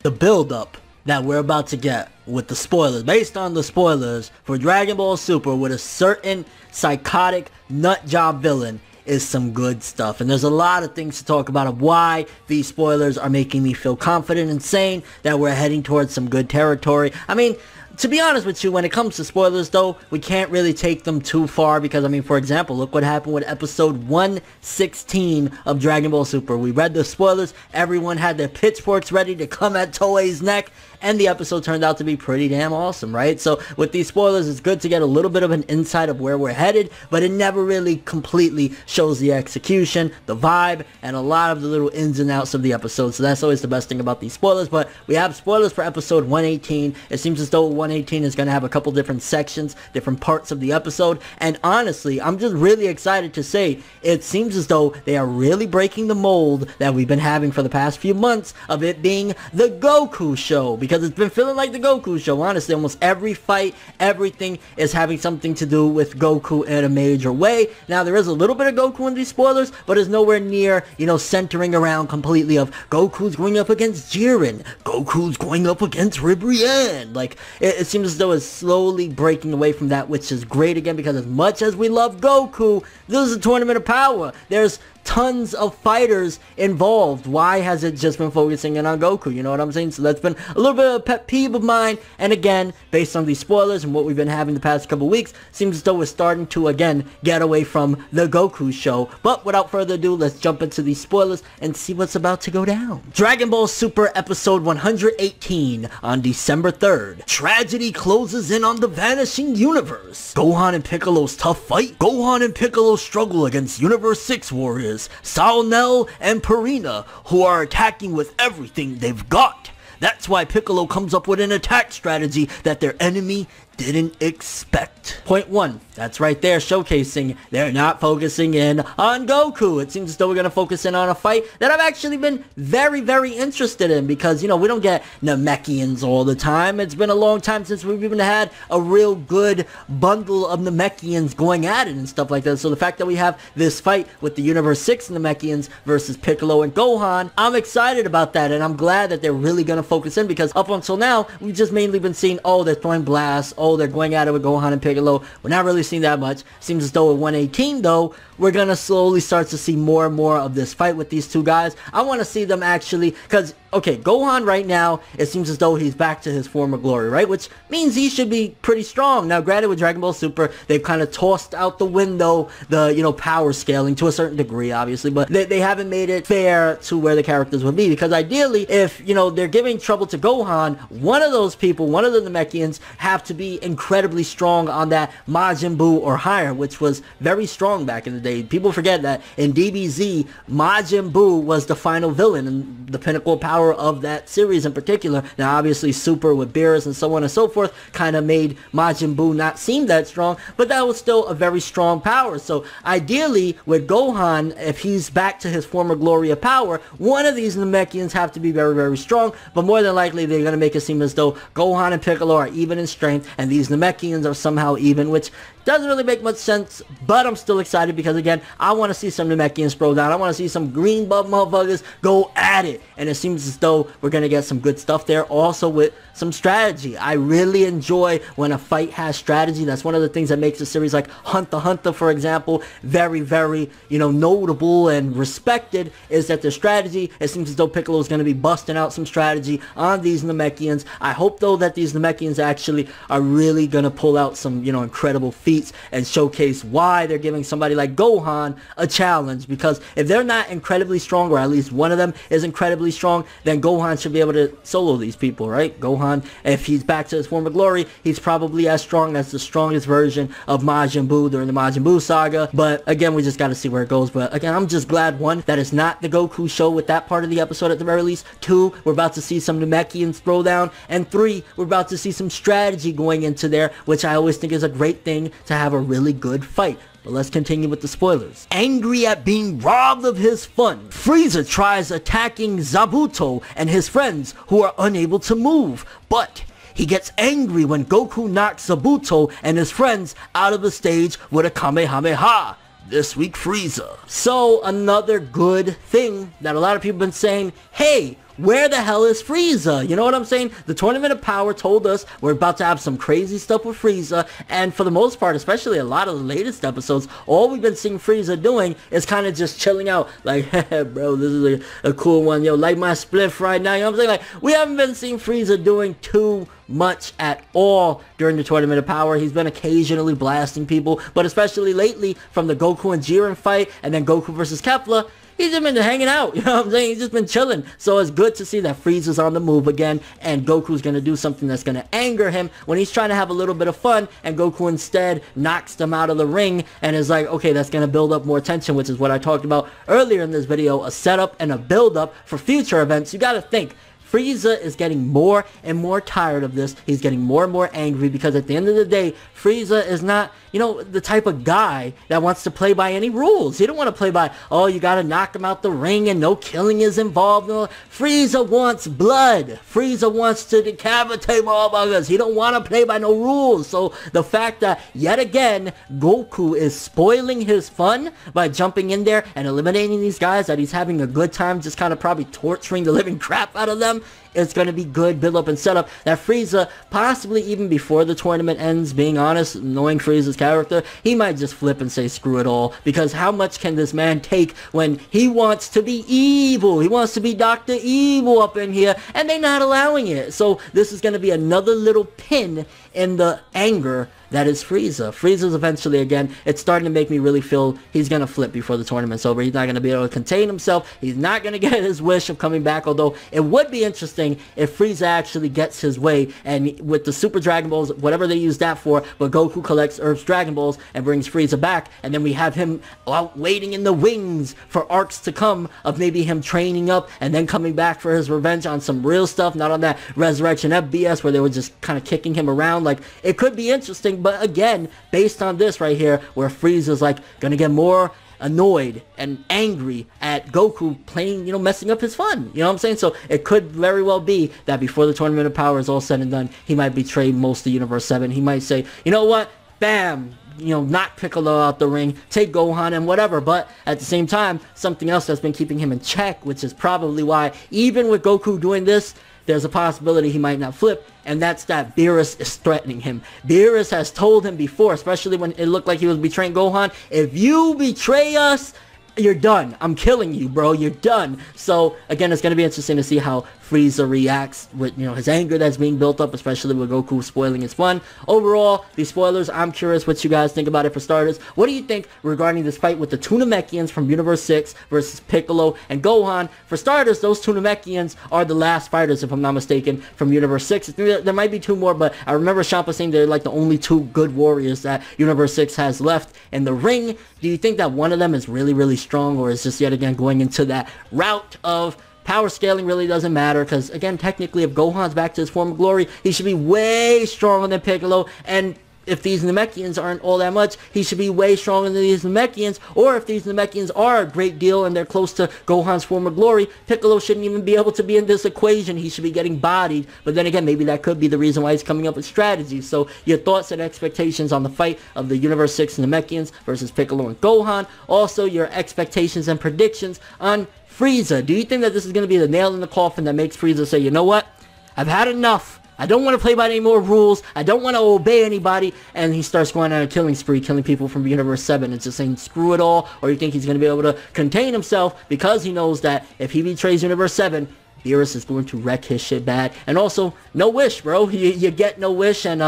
The build-up that we're about to get with the spoilers, based on the spoilers for Dragon Ball Super with a certain psychotic nutjob villain, is some good stuff. And there's a lot of things to talk about of why these spoilers are making me feel confident and saying that we're heading towards some good territory. I mean, to be honest with you, when it comes to spoilers though, we can't really take them too far because, I mean, for example, look what happened with episode 116 of Dragon Ball Super. We read the spoilers, everyone had their pitchforks ready to come at Toei's neck, and the episode turned out to be pretty damn awesome, right? So with these spoilers, it's good to get a little bit of an insight of where we're headed, but it never really completely shows the execution, the vibe, and a lot of the little ins and outs of the episode. So that's always the best thing about these spoilers. But we have spoilers for episode 118. It seems as though 118 is going to have a couple different sections, different parts of the episode, and honestly, I'm just really excited to say it seems as though they are really breaking the mold that we've been having for the past few months of it being the Goku show, because it's been feeling like the Goku show. Honestly, almost every fight, everything is having something to do with Goku in a major way. Now, there is a little bit of Goku in these spoilers, but it's nowhere near, you know, centering around completely of Goku's going up against Jiren, Goku's going up against Ribrianne. Like, it seems as though it's slowly breaking away from that, which is great again, because as much as we love Goku, this is a tournament of power. There's tons of fighters involved. Why has it just been focusing in on Goku? You know what I'm saying? So that's been a little bit of a pet peeve of mine. And again, based on these spoilers and what we've been having the past couple weeks, seems as though we're starting to again get away from the Goku show. But without further ado, let's jump into these spoilers and see what's about to go down. Dragon Ball Super episode 118 on December 3rd. Tragedy closes in on the vanishing universe. Gohan and Piccolo's tough fight. Gohan and Piccolo struggle against Universe 6 warriors, Saunel and Purina, who are attacking with everything they've got. That's why Piccolo comes up with an attack strategy that their enemy didn't expect. Point 1, that's right there, showcasing they're not focusing in on Goku. It seems as though we're going to focus in on a fight that I've actually been very, very interested in, because, you know, we don't get Namekians all the time. It's been a long time since we've even had a real good bundle of Namekians going at it and stuff like that. So the fact that we have this fight with the Universe 6 Namekians versus Piccolo and Gohan, I'm excited about that, and I'm glad that they're really going to focus in, because up until now, we've just mainly been seeing, oh, they're throwing blasts, oh, they're going at it with Gohan and Piccolo. We're not really seeing that much. Seems as though at 118 though, we're gonna slowly start to see more and more of this fight with these two guys. I want to see them actually, because okay, Gohan right now, it seems as though he's back to his former glory, right? Which means he should be pretty strong. Now, granted, with Dragon Ball Super, they've kind of tossed out the window the, you know, power scaling to a certain degree, obviously, but they haven't made it fair to where the characters would be, because ideally, if, you know, they're giving trouble to Gohan, one of those people, one of the Namekians, have to be incredibly strong on that Majin Buu or higher, which was very strong back in the day. People forget that in DBZ, Majin Buu was the final villain and the pinnacle power of that series in particular. Now, obviously, Super with Beerus and so on and so forth kind of made Majin Buu not seem that strong, but that was still a very strong power. So, ideally, with Gohan, if he's back to his former glory of power, one of these Namekians have to be very, very strong, but more than likely, they're going to make it seem as though Gohan and Piccolo are even in strength, and these Namekians are somehow even, which doesn't really make much sense, but I'm still excited because, again, I want to see some Namekians throw down. I want to see some green buff motherfuckers go at it, and it seems as though we're going to get some good stuff there, also with some strategy. I really enjoy when a fight has strategy. That's one of the things that makes a series like Hunter x Hunter, for example, very, very, you know, notable and respected, is that the strategy, it seems as though Piccolo is going to be busting out some strategy on these Namekians. I hope, though, that these Namekians actually are really going to pull out some, you know, incredible feats and showcase why they're giving somebody like Gohan a challenge, because if they're not incredibly strong, or at least one of them is incredibly strong, then Gohan should be able to solo these people, right? Gohan, if he's back to his former glory, he's probably as strong as the strongest version of Majin Buu during the Majin Buu saga, but again, we just got to see where it goes. But again, I'm just glad, one, that it's not the Goku show with that part of the episode at the very least. Two, we're about to see some Namekians throw down, and three, we're about to see some strategy going into there, which I always think is a great thing to have a really good fight. But let's continue with the spoilers. Angry at being robbed of his fun, Frieza tries attacking Zabuto and his friends who are unable to move, but he gets angry when Goku knocks Zabuto and his friends out of the stage with a Kamehameha. This week, Frieza. So, another good thing that a lot of people have been saying, hey, where the hell is Frieza? You know what I'm saying? The Tournament of Power told us we're about to have some crazy stuff with Frieza, and for the most part, especially a lot of the latest episodes, all we've been seeing Frieza doing is kind of just chilling out, like, bro, this is a cool one, yo, light my spliff right now, you know what I'm saying? Like, we haven't been seeing Frieza doing too much at all during the Tournament of Power. He's been occasionally blasting people, but especially lately from the Goku and Jiren fight, and then Goku versus Kefla, he's just been hanging out, you know what I'm saying? He's just been chilling. So it's good to see that Frieza's on the move again, and Goku's going to do something that's going to anger him when he's trying to have a little bit of fun, and Goku instead knocks them out of the ring and is like, okay, that's going to build up more tension, which is what I talked about earlier in this video, a setup and a build-up for future events. You got to think, Frieza is getting more and more tired of this. He's getting more and more angry because at the end of the day, Frieza is not, you know, the type of guy that wants to play by any rules. He don't want to play by, oh, you got to knock him out the ring and no killing is involved. No. Frieza wants blood. Frieza wants to decapitate motherfuckers. He don't want to play by no rules. So the fact that, yet again, Goku is spoiling his fun by jumping in there and eliminating these guys that he's having a good time, just kind of probably torturing the living crap out of them, it's going to be good build up and setup that Frieza, possibly even before the tournament ends, being honest, knowing Frieza's character, he might just flip and say screw it all, because how much can this man take when he wants to be evil? He wants to be Dr. Evil up in here, and they're not allowing it. So this is going to be another little pin in the anger that is Frieza. Frieza's eventually, again, it's starting to make me really feel he's going to flip before the tournament's over. He's not going to be able to contain himself. He's not going to get his wish of coming back, although it would be interesting if Frieza actually gets his way, and with the Super Dragon Balls, whatever they use that for, but Goku collects Earth's Dragon Balls and brings Frieza back, and then we have him out waiting in the wings for arcs to come of maybe him training up and then coming back for his revenge on some real stuff, not on that Resurrection FBS where they were just kind of kicking him around. Like, it could be interesting, but again, based on this right here, where Frieza's like gonna get more annoyed and angry at Goku playing, you know, messing up his fun, you know what I'm saying? So it could very well be that before the Tournament of Power is all said and done, he might betray most of Universe 7. He might say, you know what, bam, you know, knock Piccolo out the ring, take Gohan and whatever. But at the same time, something else that's been keeping him in check, which is probably why, even with Goku doing this, there's a possibility he might not flip, and that's that Beerus is threatening him. Beerus has told him before, especially when it looked like he was betraying Gohan, if you betray us, you're done. I'm killing you, bro. You're done. So, again, it's going to be interesting to see how Frieza reacts with, you know, his anger that's being built up, especially with Goku spoiling his fun. Overall, these spoilers, I'm curious what you guys think about it for starters. What do you think regarding this fight with the two Namekians from Universe 6 versus Piccolo and Gohan? For starters, those two Namekians are the last fighters, if I'm not mistaken, from Universe 6. There might be two more, but I remember Champa saying they're like the only two good warriors that Universe 6 has left in the ring. Do you think that one of them is really, really strong, or is just yet again going into that route of power scaling really doesn't matter? Because again, technically, if Gohan's back to his former glory, he should be way stronger than Piccolo, and if these Namekians aren't all that much, he should be way stronger than these Namekians. Or if these Namekians are a great deal and they're close to Gohan's former glory, Piccolo shouldn't even be able to be in this equation. He should be getting bodied. But then again, maybe that could be the reason why he's coming up with strategies. So your thoughts and expectations on the fight of the Universe 6 Namekians versus Piccolo and Gohan. Also, your expectations and predictions on Frieza. Do you think that this is going to be the nail in the coffin that makes Frieza say, you know what? I've had enough. I don't want to play by any more rules. I don't want to obey anybody. And he starts going on a killing spree, killing people from Universe 7 and just saying screw it all. Or you think he's going to be able to contain himself because he knows that if he betrays Universe 7, Beerus is going to wreck his shit bad. And also, no wish, bro. You get no wish, and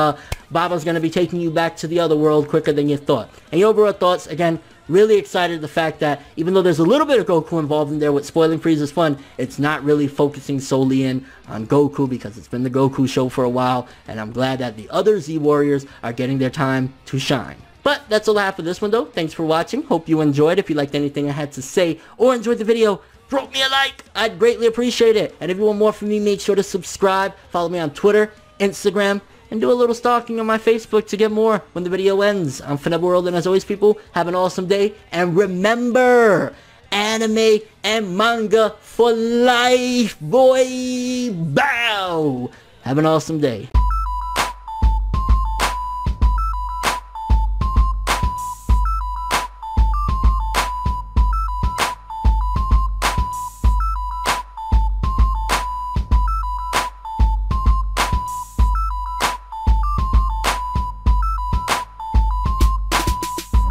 Baba's going to be taking you back to the other world quicker than you thought. And your overall thoughts, again, really excited the fact that even though there's a little bit of Goku involved in there with spoiling Frieza's fun, it's not really focusing solely in on Goku because it's been the Goku show for a while, and I'm glad that the other Z Warriors are getting their time to shine. But that's all I have for this one though. Thanks for watching. Hope you enjoyed. If you liked anything I had to say or enjoyed the video, drop me a like. I'd greatly appreciate it. And if you want more from me, make sure to subscribe. Follow me on Twitter, Instagram, and do a little stalking on my Facebook to get more when the video ends. I'm Finebworld, and as always, people, have an awesome day. And remember, anime and manga for life, boy. Bow. Have an awesome day.